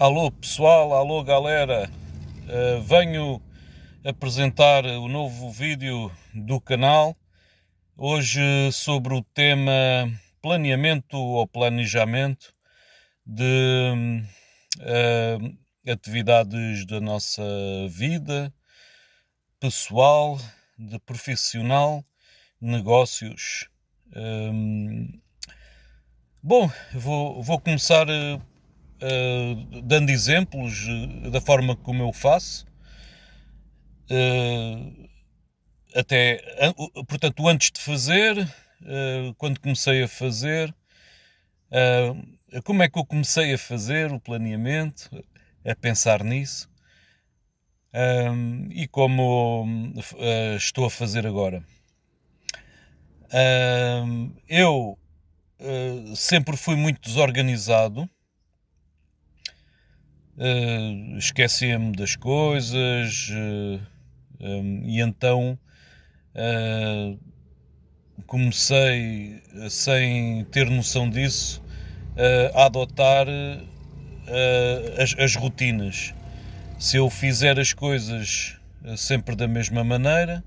Alô pessoal, alô galera. Venho apresentar o novo vídeo do canal, hoje sobre o tema planeamento ou planejamento de atividades da nossa vida pessoal, de profissional, negócios. Hum, vou começar dando exemplos da forma como eu faço. Portanto, antes de fazer, quando comecei a fazer, como é que eu comecei a fazer o planeamento, a pensar nisso, e como estou a fazer agora. Eu sempre fui muito desorganizado. Esquecia-me das coisas, e então comecei, sem ter noção disso, a adotar as rotinas. Se eu fizer as coisas sempre da mesma maneira,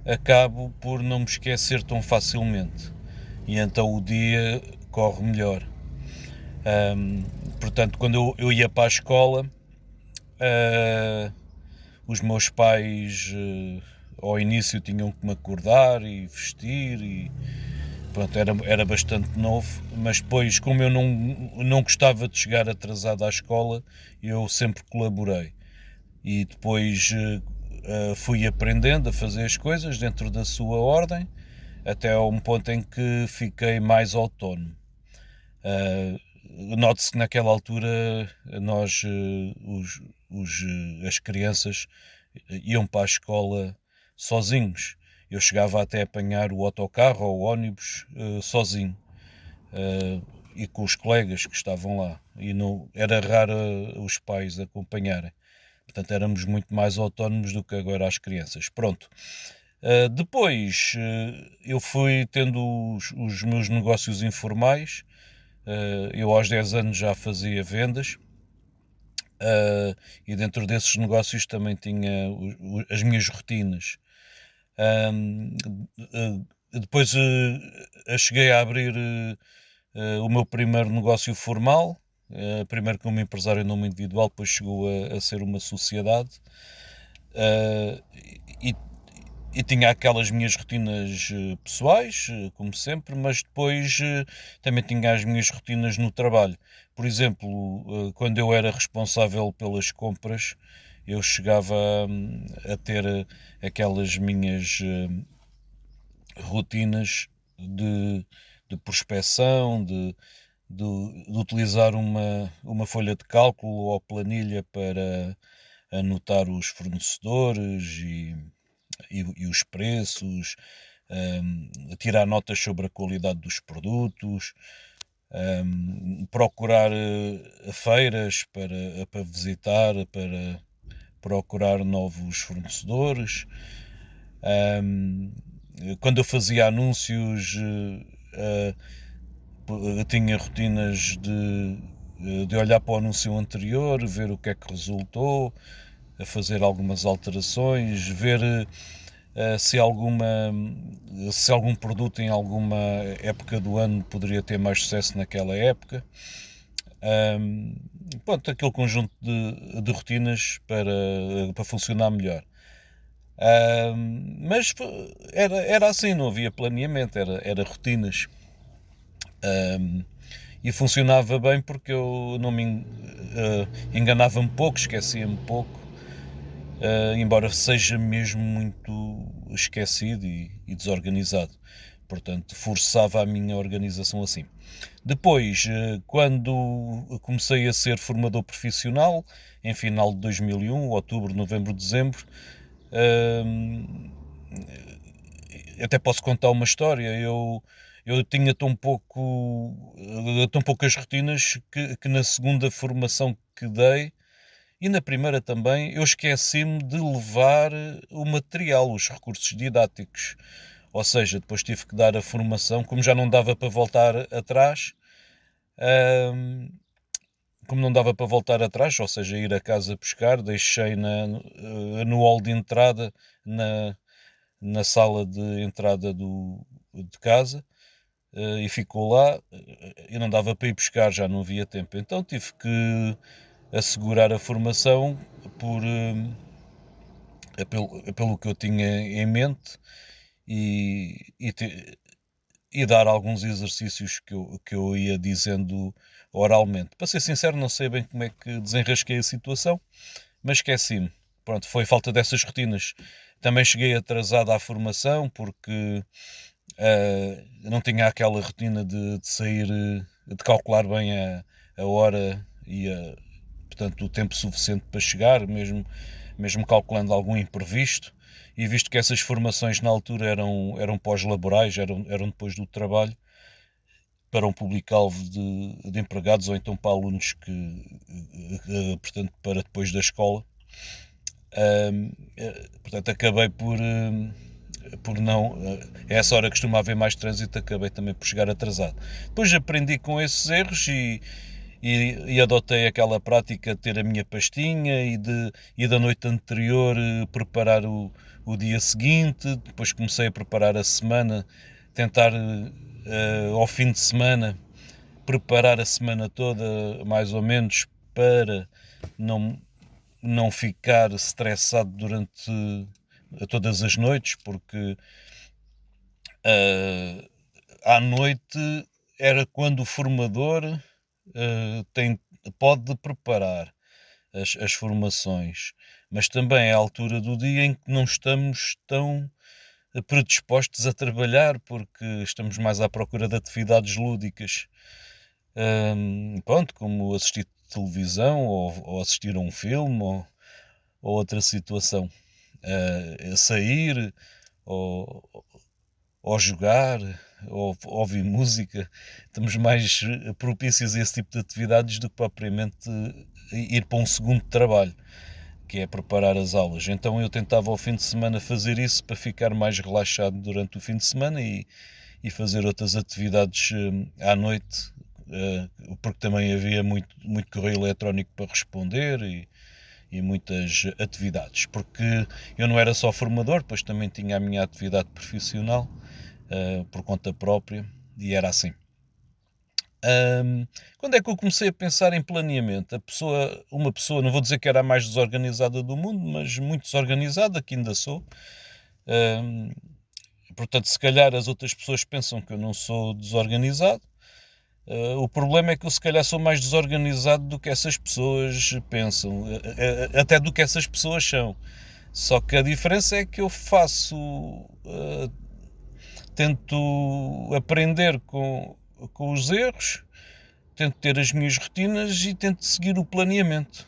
acabo por não me esquecer tão facilmente e então o dia corre melhor. Portanto, quando eu ia para a escola, os meus pais ao início tinham que me acordar e vestir e pronto, era bastante novo, mas depois, como eu não gostava de chegar atrasado à escola, eu sempre colaborei e depois fui aprendendo a fazer as coisas dentro da sua ordem até a um ponto em que fiquei mais autónomo. Note-se que naquela altura nós, as crianças, iam para a escola sozinhos. Eu chegava até a apanhar o autocarro ou o ónibus sozinho, e com os colegas que estavam lá. E não, era raro os pais acompanharem. Portanto, éramos muito mais autónomos do que agora as crianças. Pronto. Depois eu fui tendo os meus negócios informais. Eu aos 10 anos já fazia vendas, e dentro desses negócios também tinha as minhas rotinas. Depois cheguei a abrir o meu primeiro negócio formal, primeiro como empresário em nome individual, depois chegou a ser uma sociedade, e, e tinha aquelas minhas rotinas pessoais, como sempre, mas depois também tinha as minhas rotinas no trabalho. Por exemplo, quando eu era responsável pelas compras, eu chegava a ter aquelas minhas rotinas de prospecção, de utilizar uma folha de cálculo ou planilha para anotar os fornecedores e os preços, tirar notas sobre a qualidade dos produtos, procurar feiras para visitar, para procurar novos fornecedores. Quando eu fazia anúncios, eu tinha rotinas de olhar para o anúncio anterior, ver o que é que resultou, a fazer algumas alterações, ver se algum produto em alguma época do ano poderia ter mais sucesso naquela época. Pronto, aquele conjunto de rotinas para funcionar melhor. Mas era assim, não havia planeamento, era rotinas. E funcionava bem porque eu não me enganava-me pouco, esquecia-me pouco, embora seja mesmo muito esquecido e desorganizado. Portanto, forçava a minha organização assim. Depois, quando comecei a ser formador profissional, em final de 2001, outubro, novembro, dezembro, até posso contar uma história. Eu tinha tão poucas rotinas que na segunda formação que dei e na primeira também, eu esqueci-me de levar o material, os recursos didáticos. Ou seja, depois tive que dar a formação, como já não dava para voltar atrás, hum, como não dava para voltar atrás, ou seja, ir a casa buscar, deixei no hall de entrada, na, na sala de entrada de casa, e ficou lá, e não dava para ir buscar, já não havia tempo. Então tive que assegurar a formação por, pelo que eu tinha em mente e, e, te- e dar alguns exercícios que eu ia dizendo oralmente. Para ser sincero, não sei bem como é que desenrasquei a situação, mas esqueci-me. Pronto, foi falta dessas rotinas. Também cheguei atrasado à formação porque não tinha aquela rotina de sair, de calcular bem a hora portanto, o tempo suficiente para chegar, mesmo calculando algum imprevisto. E visto que essas formações na altura eram pós-laborais, eram depois do trabalho, para um público-alvo de empregados ou então para alunos portanto, para depois da escola. Portanto, acabei por não. A essa hora costuma haver mais trânsito, acabei também por chegar atrasado. Depois aprendi com esses erros e adotei aquela prática de ter a minha pastinha e da noite anterior preparar o dia seguinte. Depois comecei a preparar a semana, tentar ao fim de semana preparar a semana toda, mais ou menos, para não, não ficar estressado durante todas as noites, porque à noite era quando o formador pode preparar as formações, mas também é a altura do dia em que não estamos tão predispostos a trabalhar, porque estamos mais à procura de atividades lúdicas. Pronto, como assistir televisão ou assistir a um filme ou outra situação. Sair ou, ou jogar ou ouvir música. Estamos mais propícios a esse tipo de atividades do que propriamente ir para um segundo trabalho, que é preparar as aulas. Então eu tentava ao fim de semana fazer isso para ficar mais relaxado durante o fim de semana e fazer outras atividades à noite, porque também havia muito correio eletrónico para responder e muitas atividades, porque eu não era só formador, pois também tinha a minha atividade profissional por conta própria e era assim. Quando é que eu comecei a pensar em planeamento? Uma pessoa, não vou dizer que era a mais desorganizada do mundo, mas muito desorganizada, que ainda sou. Ahm, Portanto, se calhar as outras pessoas pensam que eu não sou desorganizado. O problema é que eu se calhar sou mais desorganizado do que essas pessoas pensam, até do que essas pessoas são. Só que a diferença é que eu tento aprender com os erros, tento ter as minhas rotinas e tento seguir o planeamento.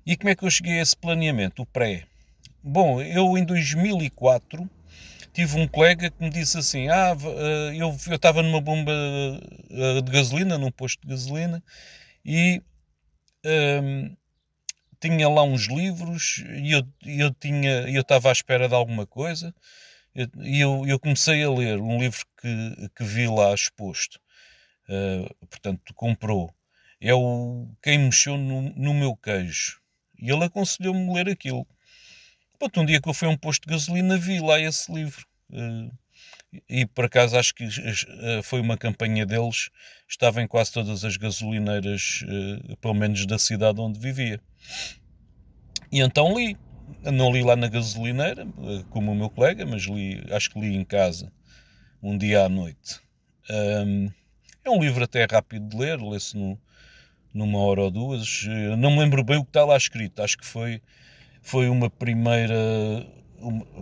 E como é que eu cheguei a esse planeamento, o pré? Bom, eu em 2004 tive um colega que me disse assim, eu estava numa bomba de gasolina, num posto de gasolina, e hum, tinha lá uns livros e eu estava à espera de alguma coisa e eu comecei a ler um livro que vi lá exposto, portanto comprou, é o Quem Mexeu no Meu Queijo, e ele aconselhou-me a ler aquilo. Pronto, um dia que eu fui a um posto de gasolina vi lá esse livro, e por acaso acho que foi uma campanha deles, estava em quase todas as gasolineiras, pelo menos da cidade onde vivia. E então li. Não li lá na gasolineira, como o meu colega, mas acho que li em casa, um dia à noite. É um livro até rápido de ler, lê-se numa hora ou duas. Não me lembro bem o que está lá escrito, acho que foi uma primeira.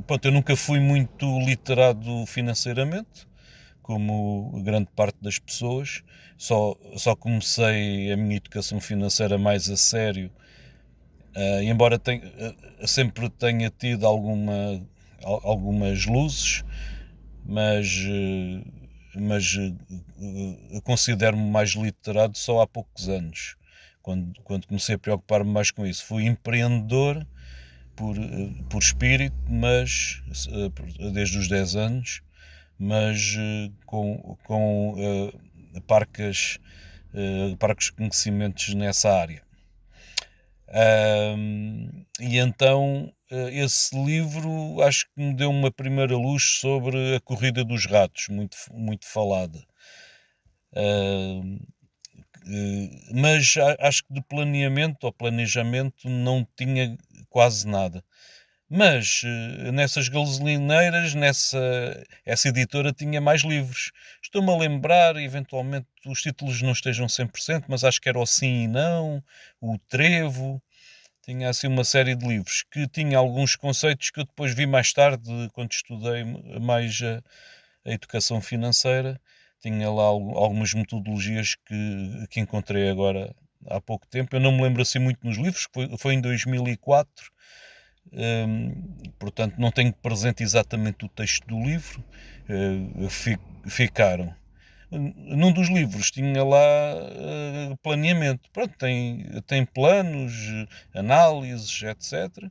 Pronto, eu nunca fui muito literado financeiramente, como grande parte das pessoas. Só comecei a minha educação financeira mais a sério, embora sempre tenha tido algumas luzes, mas, considero-me mais literado só há poucos anos, quando comecei a preocupar-me mais com isso. Fui empreendedor por espírito, mas desde os 10 anos, mas com parcas para os conhecimentos nessa área. E então esse livro acho que me deu uma primeira luz sobre a corrida dos ratos, muito, muito falada. Mas acho que de planeamento ou planejamento não tinha quase nada. Mas nessas gasolineiras, essa editora tinha mais livros. Estou-me a lembrar, eventualmente os títulos não estejam 100%, mas acho que era o Sim e Não, o Trevo. Tinha assim uma série de livros que tinha alguns conceitos que eu depois vi mais tarde, quando estudei mais a educação financeira. Tinha lá algumas metodologias que encontrei agora há pouco tempo. Eu não me lembro assim muito nos livros, foi em 2004. Portanto, não tenho presente exatamente o texto do livro. Ficaram. Num dos livros tinha lá planeamento. Pronto, tem planos, análises, etc.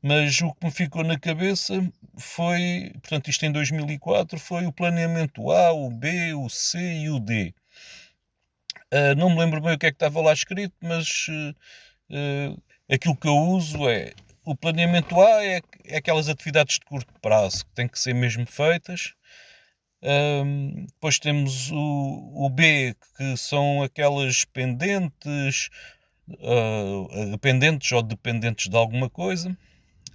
Mas o que me ficou na cabeça foi, portanto, isto em 2004, foi o planeamento A, o B, o C e o D. Não me lembro bem o que é que estava lá escrito, mas aquilo que eu uso é o planeamento A é aquelas atividades de curto prazo que têm que ser mesmo feitas. Depois temos o B, que são aquelas pendentes, pendentes ou dependentes de alguma coisa,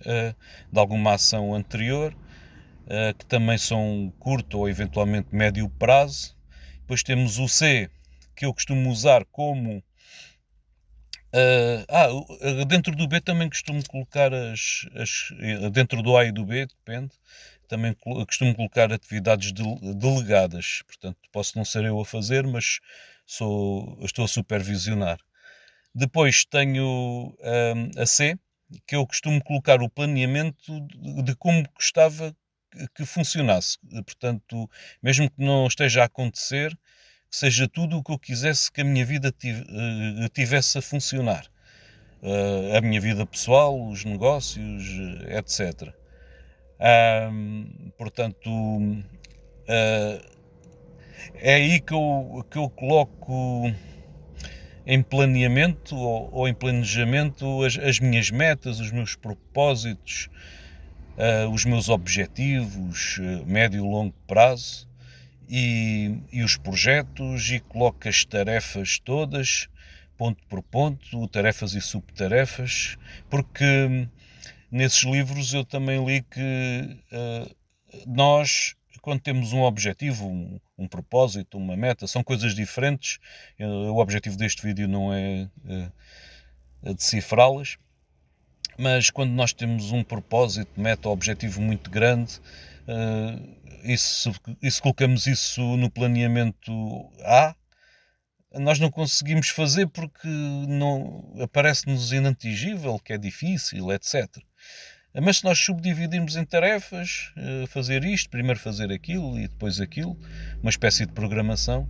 de alguma ação anterior, que também são curto ou eventualmente médio prazo. Depois temos o C, que eu costumo usar como dentro do B também costumo colocar dentro do A e do B, depende, também costumo colocar atividades delegadas, portanto posso não ser eu a fazer, mas estou a supervisionar. Depois tenho a C, que eu costumo colocar o planeamento de como gostava que funcionasse, portanto, mesmo que não esteja a acontecer, que seja tudo o que eu quisesse que a minha vida tivesse a funcionar. A minha vida pessoal, os negócios, etc. Portanto, é aí que eu coloco em planeamento ou em planejamento as minhas metas, os meus propósitos, os meus objetivos, médio e longo prazo, e os projetos, e coloco as tarefas todas, ponto por ponto, tarefas e subtarefas, porque nesses livros eu também li que nós, quando temos um objetivo, um propósito, uma meta, são coisas diferentes. O objetivo deste vídeo não é decifrá-las, mas quando nós temos um propósito, meta, objetivo muito grande, e se colocamos isso no planeamento A, nós não conseguimos fazer porque não aparece-nos inatingível, que é difícil, etc. Mas se nós subdividirmos em tarefas, fazer isto, primeiro fazer aquilo e depois aquilo, uma espécie de programação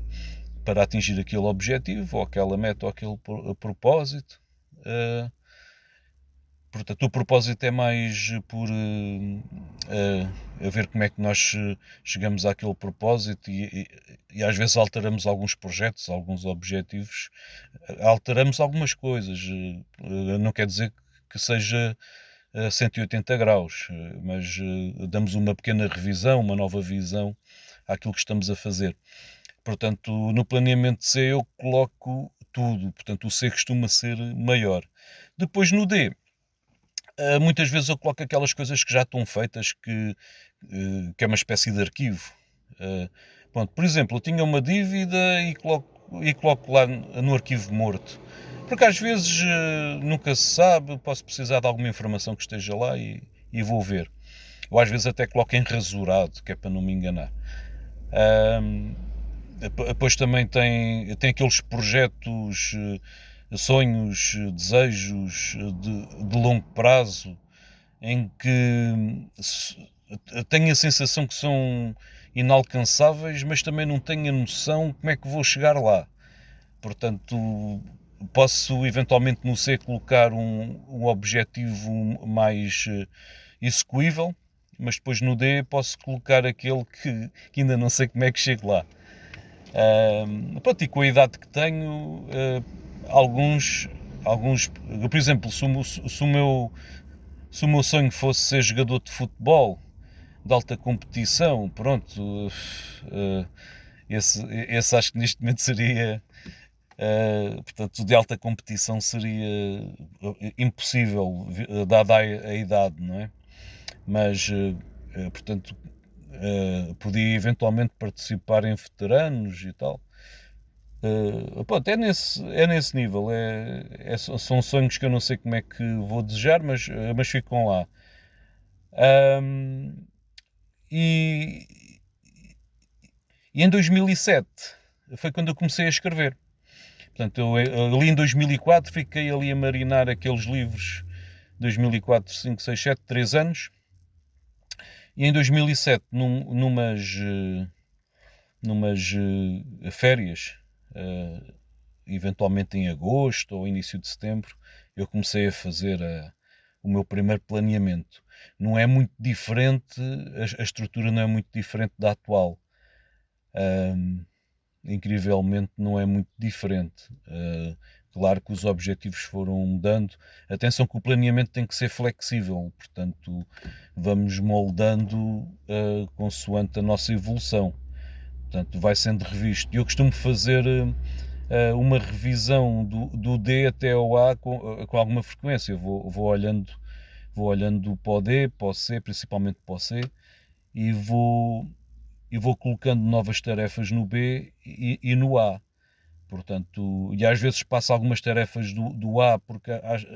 para atingir aquele objetivo, ou aquela meta, ou aquele propósito. Portanto, o propósito é mais por a ver como é que nós chegamos àquele propósito e às vezes alteramos alguns projetos, alguns objetivos, alteramos algumas coisas. Não quer dizer que seja 180 graus, mas damos uma pequena revisão, uma nova visão àquilo que estamos a fazer. Portanto, no planeamento C eu coloco tudo, portanto o C costuma ser maior. Depois no D, muitas vezes eu coloco aquelas coisas que já estão feitas, que é uma espécie de arquivo. Pronto, por exemplo, eu tinha uma dívida e coloco lá no arquivo morto. Porque às vezes nunca se sabe, posso precisar de alguma informação que esteja lá e vou ver. Ou às vezes até coloco em rasurado, que é para não me enganar. Depois também tem aqueles projetos, sonhos, desejos de longo prazo, em que tenho a sensação que são inalcançáveis, mas também não tenho a noção como é que vou chegar lá. Portanto, posso eventualmente no C colocar um objetivo mais execuível, mas depois no D posso colocar aquele que ainda não sei como é que chego lá. Pronto, e com a idade que tenho, alguns, por exemplo, se o meu sonho fosse ser jogador de futebol de alta competição, pronto, esse acho que neste momento seria, portanto, de alta competição seria impossível, dada a idade, não é? Mas, portanto, podia eventualmente participar em veteranos e tal. Pronto, é nesse nível. São sonhos que eu não sei como é que vou desejar, mas ficam lá. Um, e, e em 2007 foi quando eu comecei a escrever. Portanto, eu ali em 2004 fiquei ali a marinar aqueles livros 2004, 5, 6, 7, 3 anos. E em 2007, numas férias, eventualmente em agosto ou início de setembro, eu comecei a fazer o meu primeiro planeamento. Não é muito diferente, a estrutura não é muito diferente da atual. Incrivelmente não é muito diferente. Claro que os objetivos foram mudando. Atenção que o planeamento tem que ser flexível, portanto vamos moldando consoante a nossa evolução. Portanto, vai sendo revisto. Eu costumo fazer uma revisão do D até ao A com alguma frequência. Eu vou olhando para o D, para o C, principalmente para o C, e vou colocando novas tarefas no B e no A. Portanto, e às vezes passo algumas tarefas do A, porque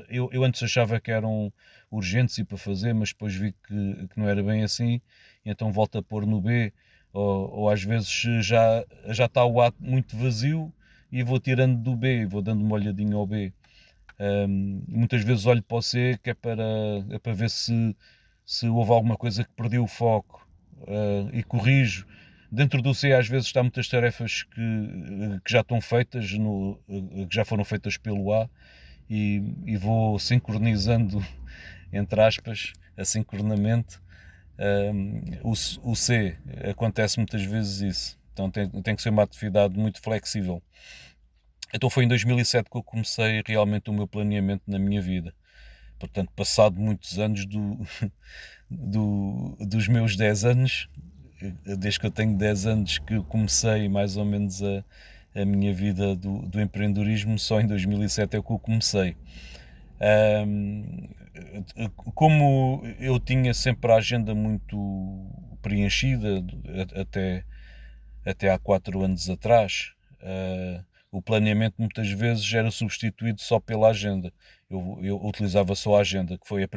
eu antes achava que eram urgentes e para fazer, mas depois vi que não era bem assim, e então volto a pôr no B, ou às vezes já está o A muito vazio e vou tirando do B, vou dando uma olhadinha ao B. Muitas vezes olho para o C, que é para ver se houve alguma coisa que perdeu o foco, e corrijo. Dentro do C às vezes está muitas tarefas que já estão feitas, que já foram feitas pelo A, e vou sincronizando, entre aspas, assincronamente. O C acontece muitas vezes isso, então tem que ser uma atividade muito flexível. Então foi em 2007 que eu comecei realmente o meu planeamento na minha vida. Portanto, passado muitos anos dos meus 10 anos, desde que eu tenho 10 anos que comecei mais ou menos a minha vida do empreendedorismo, só em 2007 é que eu comecei. Como eu tinha sempre a agenda muito preenchida, até há 4 anos atrás, o planeamento muitas vezes era substituído só pela agenda. Eu utilizava só a agenda, que foi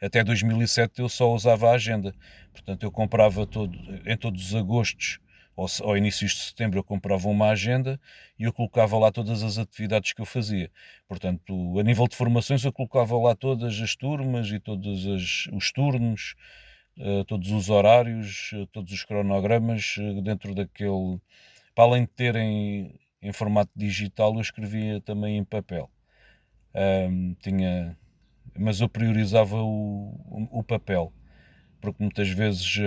até 2007 eu só usava a agenda. Portanto, eu comprava em todos os agostos ou inícios de setembro eu comprava uma agenda e eu colocava lá todas as atividades que eu fazia. Portanto, a nível de formações eu colocava lá todas as turmas e todos os turnos, todos os horários, todos os cronogramas dentro daquele. Para além de terem em formato digital, eu escrevia também em papel. Mas eu priorizava o papel, porque muitas vezes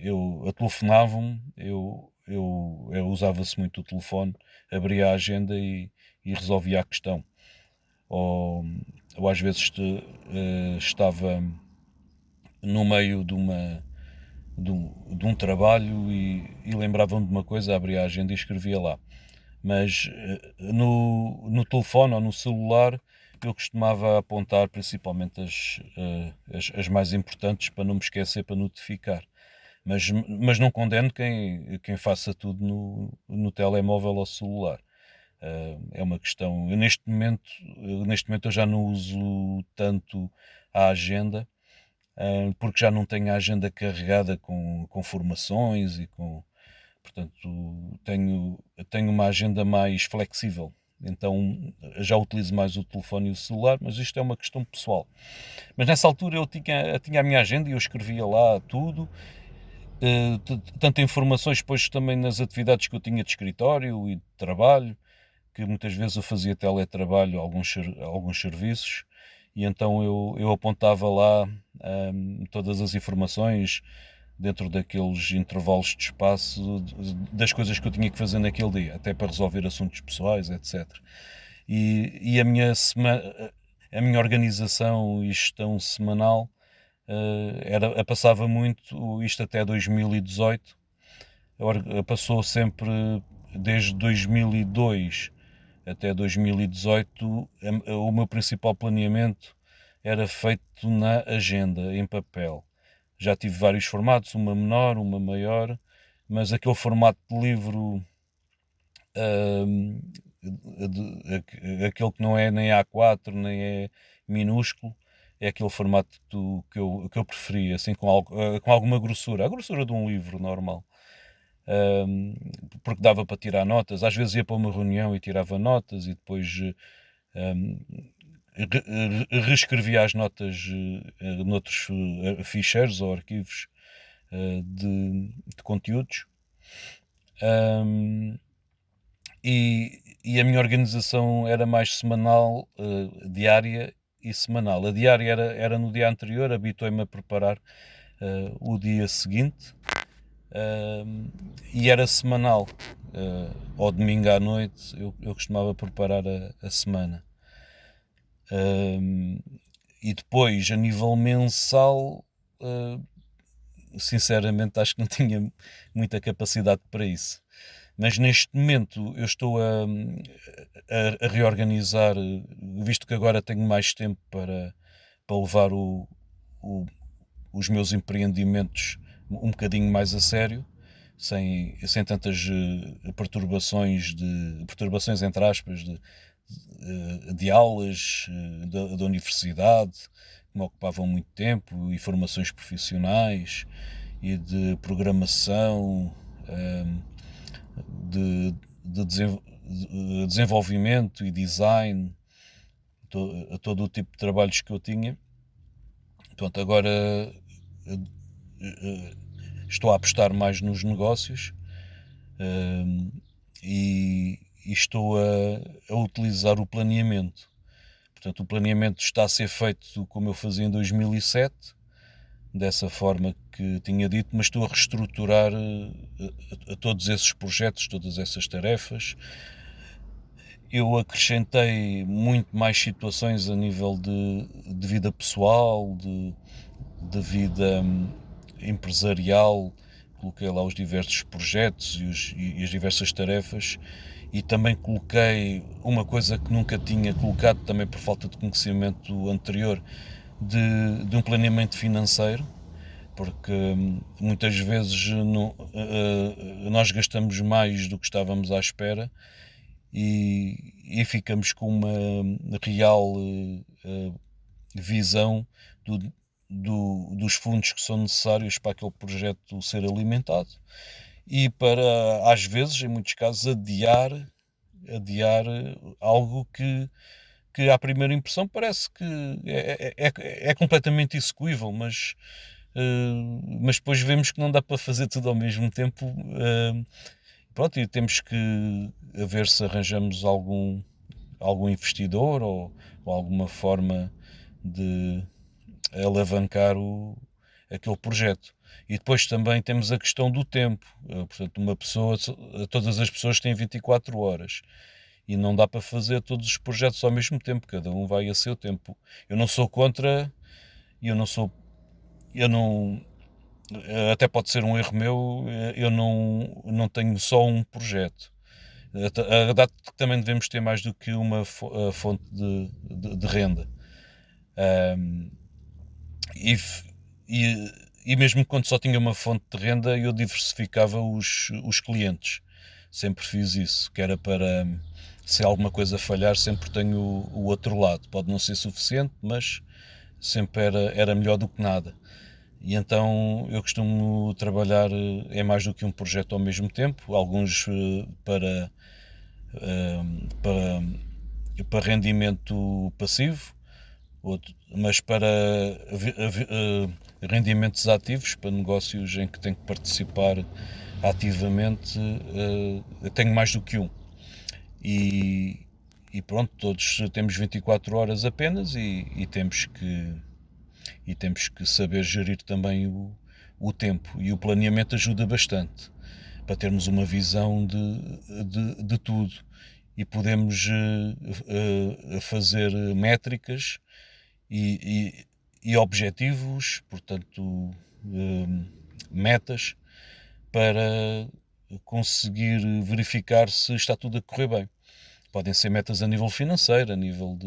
eu telefonavam-me, eu usava-se muito o telefone, abria a agenda e resolvia a questão. Ou às vezes estava no meio de um trabalho e lembrava-me de uma coisa, abria a agenda e escrevia lá. Mas no telefone ou no celular eu costumava apontar principalmente as mais importantes para não me esquecer, para notificar. Mas não condeno quem faça tudo no telemóvel ou celular. É uma questão. Neste momento eu já não uso tanto a agenda, porque já não tenho a agenda carregada com formações e com. Portanto, tenho uma agenda mais flexível. Então já utilizo mais o telefone e o celular, mas isto é uma questão pessoal. Mas nessa altura eu tinha a minha agenda e eu escrevia lá tudo, tanto informações depois também nas atividades que eu tinha de escritório e de trabalho, que muitas vezes eu fazia teletrabalho, alguns serviços, e então eu apontava lá todas as informações dentro daqueles intervalos de espaço das coisas que eu tinha que fazer naquele dia, até para resolver assuntos pessoais, etc. E a minha organização e gestão semanal passava muito, isto até 2018, passou sempre desde 2002 até 2018, o meu principal planeamento era feito na agenda, em papel. Já tive vários formatos, uma menor, uma maior, mas aquele formato de livro, aquele que não é nem A4, nem é minúsculo, é aquele formato que eu preferi, assim com alguma grossura, a grossura de um livro normal. Porque dava para tirar notas, às vezes ia para uma reunião e tirava notas e depois reescrevia as notas noutros ficheiros ou arquivos de conteúdos. E a minha organização era mais semanal, diária e semanal. A diária era no dia anterior, habituei-me a preparar o dia seguinte, e era semanal. Ao domingo à noite eu costumava preparar a semana. E depois, a nível mensal, sinceramente acho que não tinha muita capacidade para isso. Mas neste momento eu estou a reorganizar, visto que agora tenho mais tempo para levar os meus empreendimentos um bocadinho mais a sério, sem tantas perturbações entre aspas, de aulas da universidade, que me ocupavam muito tempo, e formações profissionais e de programação, de desenvolvimento e design, todo o tipo de trabalhos que eu tinha. Portanto, agora estou a apostar mais nos negócios, e estou a utilizar o planeamento. Portanto, o planeamento está a ser feito como eu fazia em 2007, dessa forma que tinha dito, mas estou a reestruturar a todos esses projetos, todas essas tarefas. Eu acrescentei muito mais situações a nível de vida pessoal, de vida empresarial. Coloquei lá os diversos projetos e as diversas tarefas, e também coloquei uma coisa que nunca tinha colocado, também por falta de conhecimento anterior, de um planeamento financeiro, porque muitas vezes nós gastamos mais do que estávamos à espera, e ficamos com uma real visão dos fundos que são necessários para aquele projeto ser alimentado, e para, às vezes, em muitos casos, adiar algo que à primeira impressão parece que é completamente execuível, mas depois vemos que não dá para fazer tudo ao mesmo tempo. Pronto, e temos que ver se arranjamos algum investidor, ou alguma forma de alavancar aquele projeto. E depois também temos a questão do tempo. Portanto, todas as pessoas têm 24 horas e não dá para fazer todos os projetos ao mesmo tempo, cada um vai a seu tempo. Eu não sou contra, eu não, até pode ser um erro meu, eu não tenho só um projeto. A verdade é que também devemos ter mais do que uma fonte de renda. E mesmo quando só tinha uma fonte de renda, eu diversificava os clientes. Sempre fiz isso, que era para, se alguma coisa falhar, sempre tenho o outro lado. Pode não ser suficiente, mas sempre era melhor do que nada. E então eu costumo trabalhar em mais do que um projeto ao mesmo tempo, alguns para rendimento passivo, mas para rendimentos ativos, para negócios em que tenho que participar ativamente, eu tenho mais do que um. E pronto, todos temos 24 horas apenas, e temos que saber gerir também o tempo, e o planeamento ajuda bastante para termos uma visão de tudo, e podemos fazer métricas e objetivos, portanto, metas, para conseguir verificar se está tudo a correr bem. Podem ser metas a nível financeiro, a nível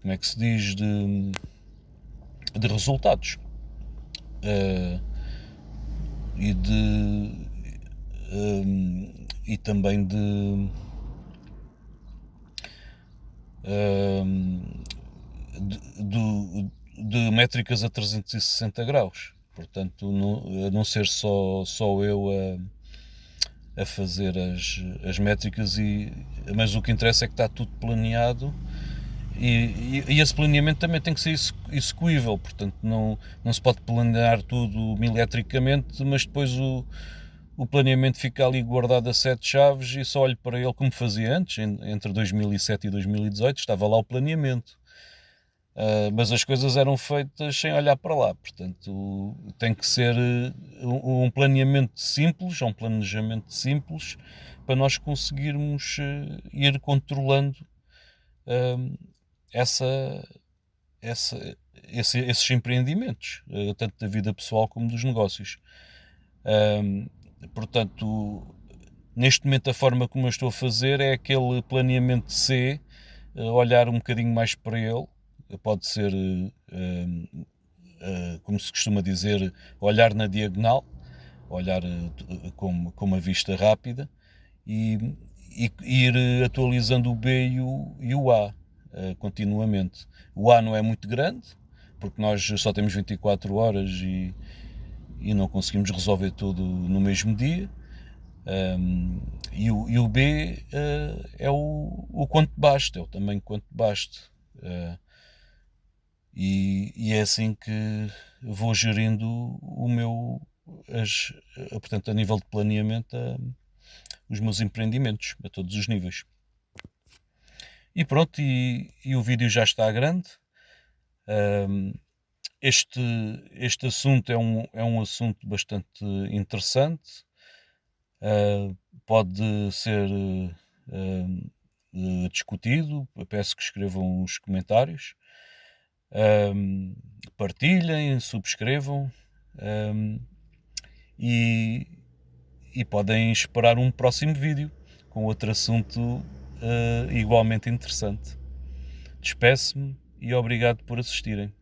como é que se diz, de resultados, e e também de métricas a 360 graus. Portanto, a não ser só eu a fazer as métricas, mas o que interessa é que está tudo planeado, e esse planeamento também tem que ser execuível. Portanto, não se pode planear tudo milimetricamente, mas depois o planeamento fica ali guardado a 7 chaves e só olho para ele como fazia antes, entre 2007 e 2018, estava lá o planeamento. Mas as coisas eram feitas sem olhar para lá, portanto tem que ser um planeamento simples, um planejamento simples, para nós conseguirmos ir controlando essa, esses empreendimentos, tanto da vida pessoal como dos negócios. Portanto, neste momento a forma como eu estou a fazer é aquele planeamento C, olhar um bocadinho mais para ele. Pode ser, como se costuma dizer, olhar na diagonal, olhar com uma vista rápida, e ir atualizando o B e o A continuamente. O A não é muito grande, porque nós só temos 24 horas e não conseguimos resolver tudo no mesmo dia. E o B é o quanto basta, é o tamanho quanto basta. E é assim que vou gerindo portanto, a nível de planeamento, os meus empreendimentos a todos os níveis. E pronto, e o vídeo já está grande. Este assunto é um assunto bastante interessante. Pode ser discutido. Eu peço que escrevam os comentários, partilhem, subscrevam, e podem esperar um próximo vídeo com outro assunto igualmente interessante. Despeço-me e obrigado por assistirem.